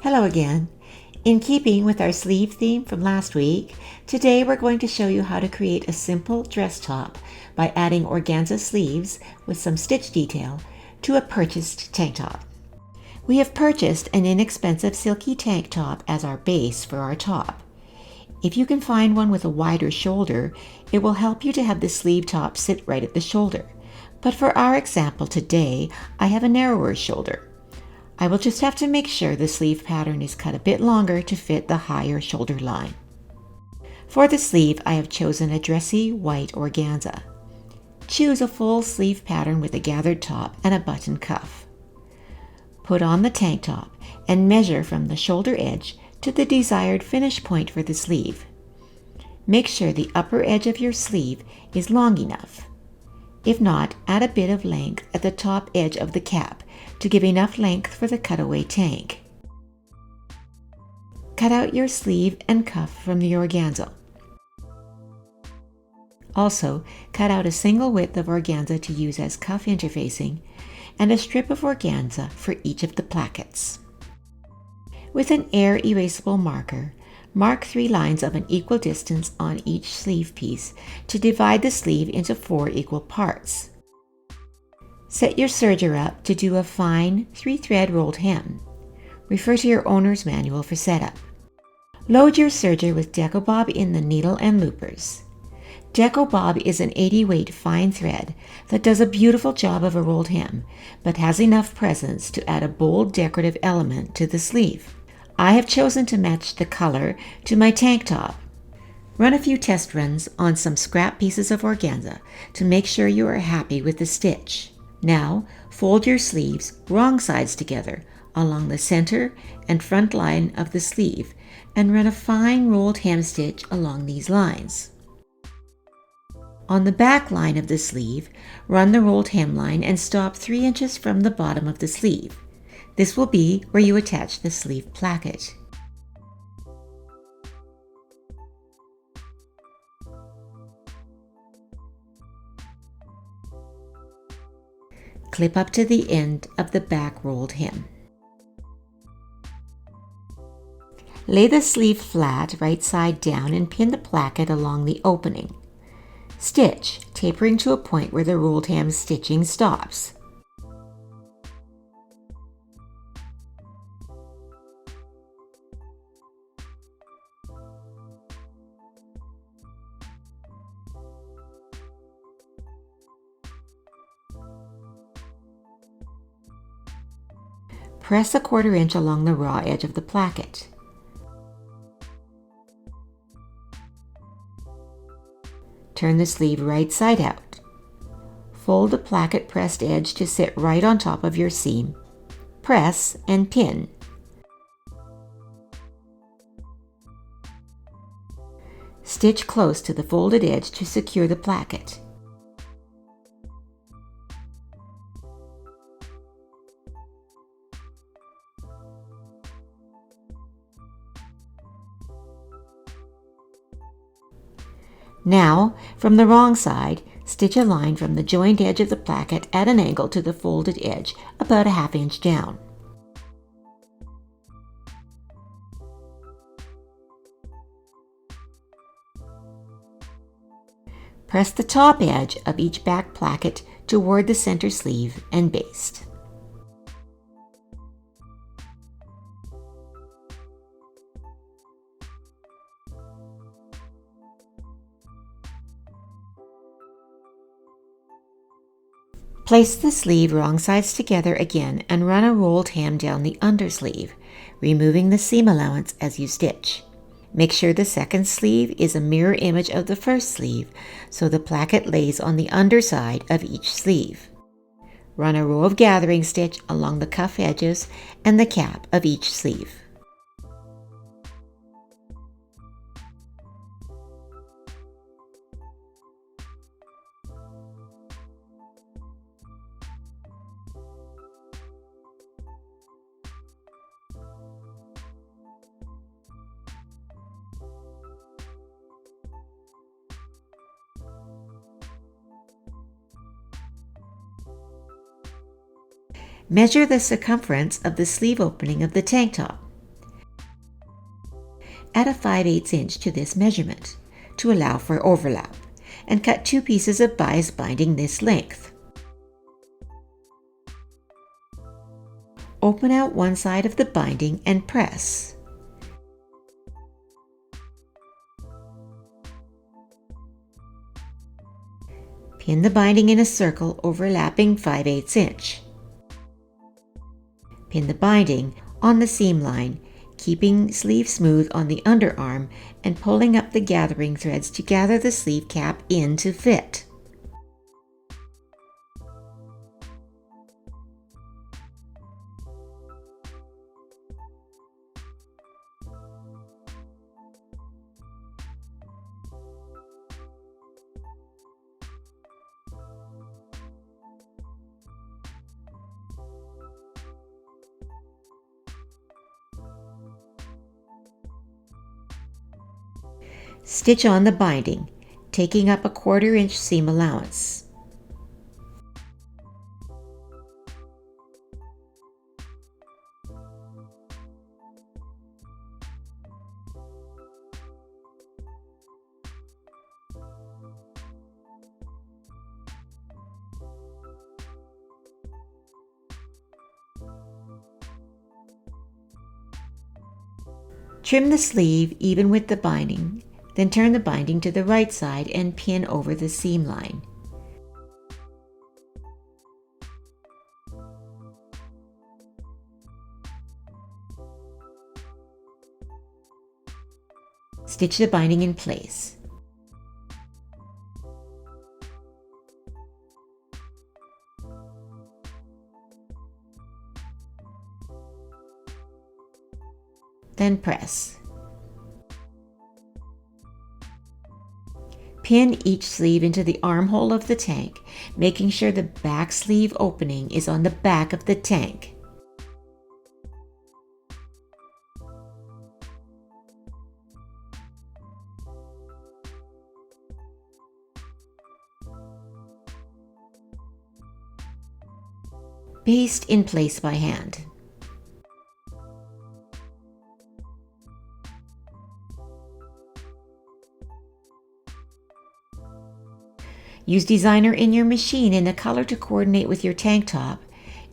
Hello again. In keeping with our sleeve theme from last week, today we're going to show you how to create a simple dress top by adding organza sleeves with some stitch detail to a purchased tank top. We have purchased an inexpensive silky tank top as our base for our top. If you can find one with a wider shoulder, it will help you to have the sleeve top sit right at the shoulder. But for our example today, I have a narrower shoulder. I will just have to make sure the sleeve pattern is cut a bit longer to fit the higher shoulder line. For the sleeve, I have chosen a dressy white organza. Choose a full sleeve pattern with a gathered top and a button cuff. Put on the tank top and measure from the shoulder edge to the desired finish point for the sleeve. Make sure the upper edge of your sleeve is long enough. If not, add a bit of length at the top edge of the cap to give enough length for the cutaway tank. Cut out your sleeve and cuff from the organza. Also, cut out a single width of organza to use as cuff interfacing and a strip of organza for each of the plackets. With an air erasable marker, mark 3 lines of an equal distance on each sleeve piece to divide the sleeve into 4 equal parts. Set your serger up to do a fine 3-thread rolled hem. Refer to your owner's manual for setup. Load your serger with deco bob in the needle and loopers. Deco bob is an 80 weight fine thread that does a beautiful job of a rolled hem, but has enough presence to add a bold decorative element to the sleeve. I have chosen to match the color to my tank top. Run a few test runs on some scrap pieces of organza to make sure you are happy with the stitch. Now, fold your sleeves wrong sides together along the center and front line of the sleeve and run a fine rolled hem stitch along these lines. On the back line of the sleeve, run the rolled hem line and stop 3 inches from the bottom of the sleeve. This will be where you attach the sleeve placket. Clip up to the end of the back rolled hem. Lay the sleeve flat right side down and pin the placket along the opening. Stitch, tapering to a point where the rolled hem stitching stops. Press a 1/4 inch along the raw edge of the placket. Turn the sleeve right side out. Fold the placket pressed edge to sit right on top of your seam. Press and pin. Stitch close to the folded edge to secure the placket. Now, from the wrong side, stitch a line from the joined edge of the placket at an angle to the folded edge, about a 1/2 inch down. Press the top edge of each back placket toward the center sleeve and baste. Place the sleeve wrong sides together again and run a rolled hem down the undersleeve, removing the seam allowance as you stitch. Make sure the second sleeve is a mirror image of the first sleeve, so the placket lays on the underside of each sleeve. Run a row of gathering stitch along the cuff edges and the cap of each sleeve. Measure the circumference of the sleeve opening of the tank top. Add a 5/8 inch to this measurement to allow for overlap, and cut 2 pieces of bias binding this length. Open out one side of the binding and press. Pin the binding in a circle overlapping 5/8 inch. Pin the binding on the seam line, keeping sleeve smooth on the underarm and pulling up the gathering threads to gather the sleeve cap in to fit. Stitch on the binding, taking up a 1/4 inch seam allowance. Trim the sleeve even with the binding, then turn the binding to the right side and pin over the seam line. Stitch the binding in place. Then press. Pin each sleeve into the armhole of the tank, making sure the back sleeve opening is on the back of the tank. Baste in place by hand. Use designer in your machine in the color to coordinate with your tank top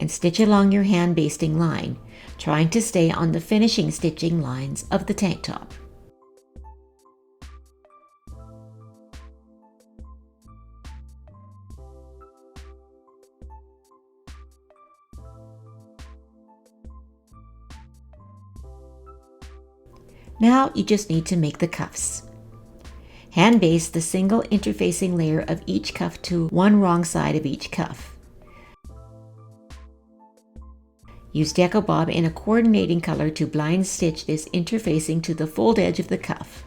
and stitch along your hand basting line, trying to stay on the finishing stitching lines of the tank top. Now you just need to make the cuffs. Hand baste the single interfacing layer of each cuff to one wrong side of each cuff. Use Deco Bob in a coordinating color to blind stitch this interfacing to the fold edge of the cuff.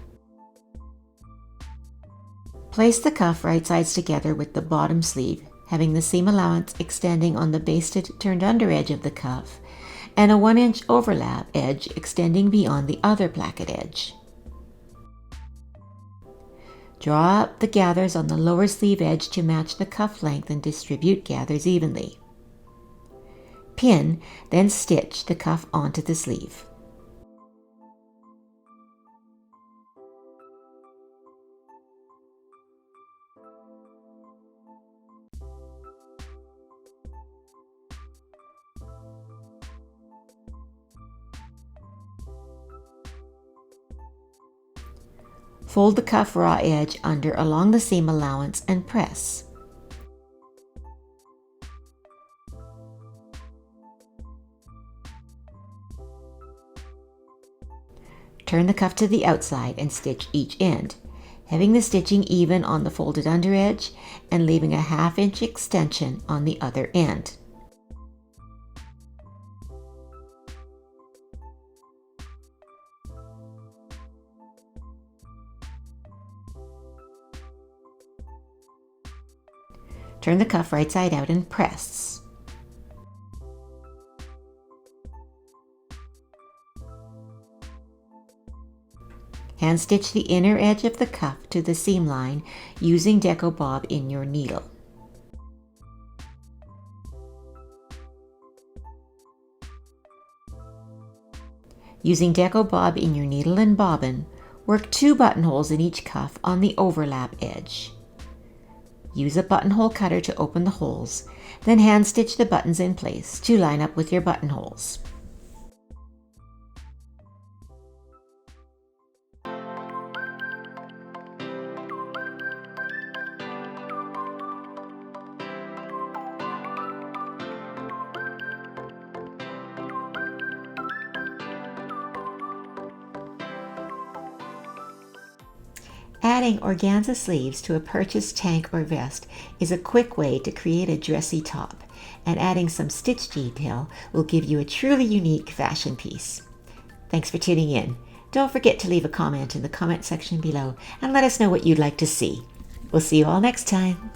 Place the cuff right sides together with the bottom sleeve, having the seam allowance extending on the basted turned under edge of the cuff, and a 1 inch overlap edge extending beyond the other placket edge. Draw up the gathers on the lower sleeve edge to match the cuff length and distribute gathers evenly. Pin, then stitch the cuff onto the sleeve. Fold the cuff raw edge under along the seam allowance and press. Turn the cuff to the outside and stitch each end, having the stitching even on the folded under edge and leaving a 1/2 inch extension on the other end. Turn the cuff right side out and press. Hand stitch the inner edge of the cuff to the seam line using Deco Bob in your needle. Using Deco Bob in your needle and bobbin, work 2 buttonholes in each cuff on the overlap edge. Use a buttonhole cutter to open the holes, then hand stitch the buttons in place to line up with your buttonholes. Adding organza sleeves to a purchased tank or vest is a quick way to create a dressy top, and adding some stitch detail will give you a truly unique fashion piece. Thanks for tuning in. Don't forget to leave a comment in the comment section below and let us know what you'd like to see. We'll see you all next time.